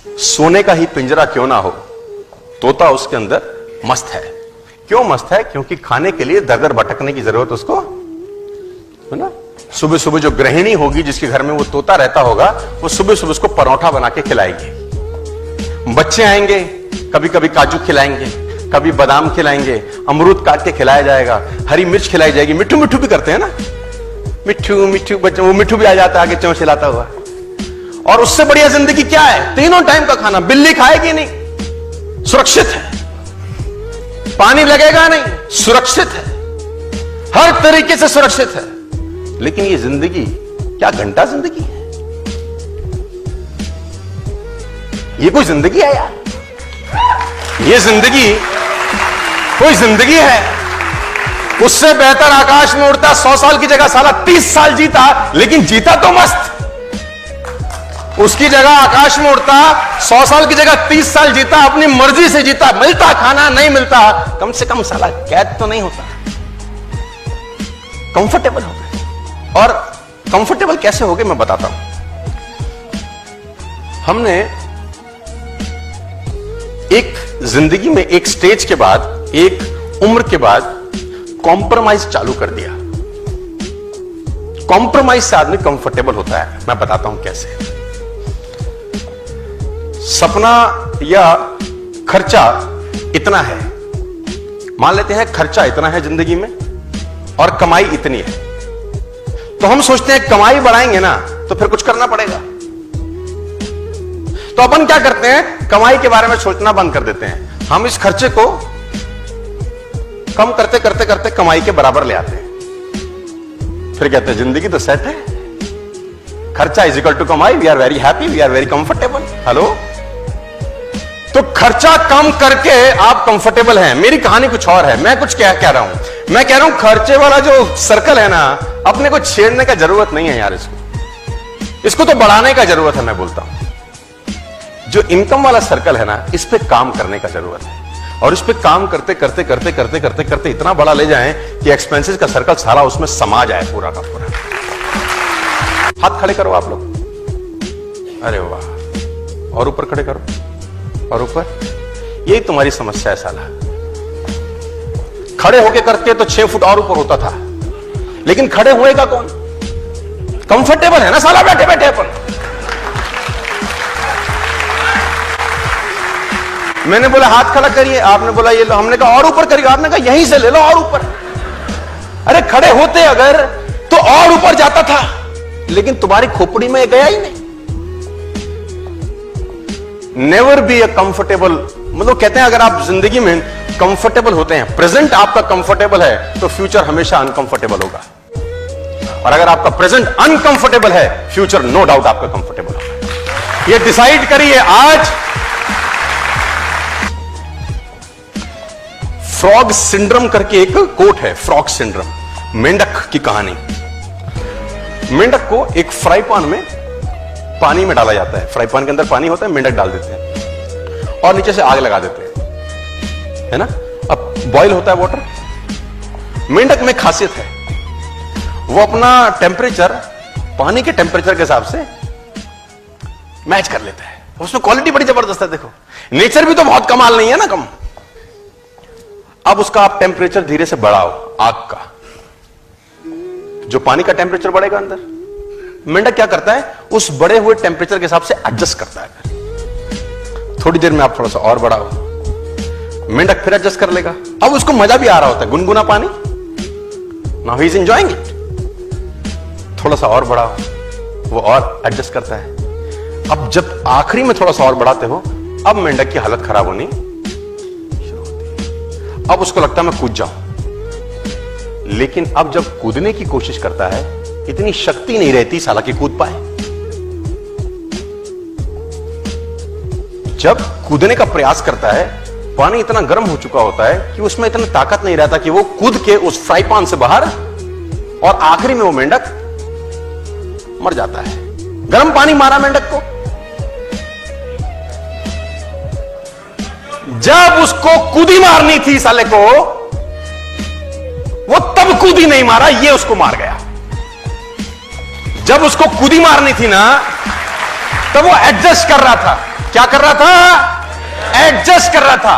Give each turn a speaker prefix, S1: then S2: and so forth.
S1: सोने का ही पिंजरा क्यों ना हो, तोता उसके अंदर मस्त है। क्यों मस्त है? क्योंकि खाने के लिए दर दर भटकने की जरूरत उसको है ना। सुबह सुबह जो गृहिणी होगी जिसके घर में वो तोता रहता होगा, वो सुबह सुबह उसको परोठा बना के खिलाएगी। बच्चे आएंगे, कभी कभी काजू खिलाएंगे, कभी बादाम खिलाएंगे, अमरूद काट के खिलाया जाएगा, हरी मिर्च खिलाई जाएगी। मिट्ठू मिट्ठू भी करते हैं ना, मिट्ठू मिट्ठू बच्चे, वो मिट्ठू भी आ जाता है आगे चोंच हिलाता हुआ। और उससे बढ़िया जिंदगी क्या है? तीनों टाइम का खाना। बिल्ली खाएगी नहीं, सुरक्षित है। पानी लगेगा नहीं, सुरक्षित है, हर तरीके से सुरक्षित है। लेकिन ये जिंदगी क्या घंटा जिंदगी है? ये कोई जिंदगी है यार? ये जिंदगी कोई जिंदगी है? उससे बेहतर आकाश में उड़ता 100 साल की जगह साला 30 साल जीता, लेकिन जीता तो मस्त। उसकी जगह आकाश में उड़ता 100 साल की जगह 30 साल जीता, अपनी मर्जी से जीता। मिलता खाना, नहीं मिलता, कम से कम साला कैद तो नहीं होता, कंफर्टेबल हो गए। और कंफर्टेबल कैसे हो गए मैं बताता हूं। हमने एक जिंदगी में एक स्टेज के बाद, एक उम्र के बाद कॉम्प्रोमाइज चालू कर दिया। कॉम्प्रोमाइज से आदमी कंफर्टेबल होता है। मैं बताता हूं कैसे। सपना या खर्चा इतना है, मान लेते हैं खर्चा इतना है जिंदगी में और कमाई इतनी है, तो हम सोचते हैं कमाई बढ़ाएंगे ना तो फिर कुछ करना पड़ेगा। तो अपन क्या करते हैं? कमाई के बारे में सोचना बंद कर देते हैं। हम इस खर्चे को कम करते करते करते कमाई के बराबर ले आते हैं। फिर कहते हैं जिंदगी तो सेट है, खर्चा इज इक्वल टू कमाई, we are very happy, we are very comfortable. Hello, तो खर्चा कम करके आप कंफर्टेबल हैं। मेरी कहानी कुछ और है। मैं कुछ क्या कह रहा हूं? मैं कह रहा हूं खर्चे वाला जो सर्कल है ना, अपने को छेड़ने का जरूरत नहीं है यार। इसको तो बढ़ाने का जरूरत है। मैं बोलता हूं जो इनकम वाला सर्कल है ना, इस पे काम करने का जरूरत है। और इस पे काम करते करते करते करते करते करते इतना बड़ा ले जाएं कि एक्सपेंसेस का सर्कल सारा उसमें समा जाए, पूरा का पूरा। हाथ खड़े करो आप लोग। अरे वाह, और ऊपर खड़े करो, और ऊपर। यही तुम्हारी समस्या है साला। खड़े होके करते तो 6 फुट और ऊपर होता था, लेकिन खड़े होएगा कौन? कंफर्टेबल है ना साला बैठे बैठे अपन। मैंने बोला हाथ खड़ा करिए, आपने बोला ये लो। हमने कहा और ऊपर करिए, आपने कहा यहीं से ले लो और ऊपर। अरे खड़े होते अगर तो और ऊपर जाता था, लेकिन तुम्हारी खोपड़ी में गया ही नहीं। नेवर बी अ कंफर्टेबल, मतलब कहते हैं अगर आप जिंदगी में कंफर्टेबल होते हैं, प्रेजेंट आपका कंफर्टेबल है, तो फ्यूचर हमेशा अनकंफर्टेबल होगा। और अगर आपका प्रेजेंट अनकंफर्टेबल है, फ्यूचर नो डाउट आपका कंफर्टेबल होगा। ये डिसाइड करिए आज। फ्रॉग सिंड्रोम करके एक कोट है, फ्रॉग सिंड्रोम, मेंढक की कहानी। मेंढक को एक फ्राई पैन में पानी में डाला जाता है। फ्राई पैन के अंदर पानी होता है, मेंढक डाल देते हैं और नीचे से आग लगा देते हैं, है ना। अब बॉईल होता है वाटर। मेंढक में खासियत है, वो अपना टेम्परेचर पानी के टेम्परेचर के हिसाब से मैच कर लेता है। उसमें क्वालिटी बड़ी जबरदस्त है। देखो, नेचर भी तो बहुत कमाल नहीं है ना, कम। अब उसका आप टेम्परेचर धीरे से बढ़ाओ, आग का। जो पानी का टेम्परेचर बढ़ेगा अंदर, मेंढक क्या करता है? उस बढ़े हुए टेम्परेचर के हिसाब से एडजस्ट करता है। थोड़ी देर में आप थोड़ा सा और बढ़ाओ, मेंढक फिर एडजस्ट कर लेगा। अब उसको मजा भी आ रहा होता है, गुनगुना पानी। Now he is enjoying it. थोड़ा सा और बढ़ाओ, वो और एडजस्ट करता है। अब जब आखिरी में थोड़ा सा और बढ़ाते हो, अब मेंढक की हालत खराब होनी शुरू होती है। अब उसको लगता है मैं कूद जाऊं, लेकिन अब जब कूदने की कोशिश करता है, इतनी शक्ति नहीं रहती साला कि कूद पाए। जब कूदने का प्रयास करता है, पानी इतना गर्म हो चुका होता है कि उसमें इतना ताकत नहीं रहता कि वो कूद के उस फ्राई पैन से बाहर, और आखिरी में वो मेंढक मर जाता है। गर्म पानी मारा मेंढक को। जब उसको कूदी मारनी थी साले को, वो तब कूदी नहीं मारा, ये उसको मार गया। जब उसको कूदी मारनी थी ना, तब वो एडजस्ट कर रहा था। क्या कर रहा था? एडजस्ट कर रहा था।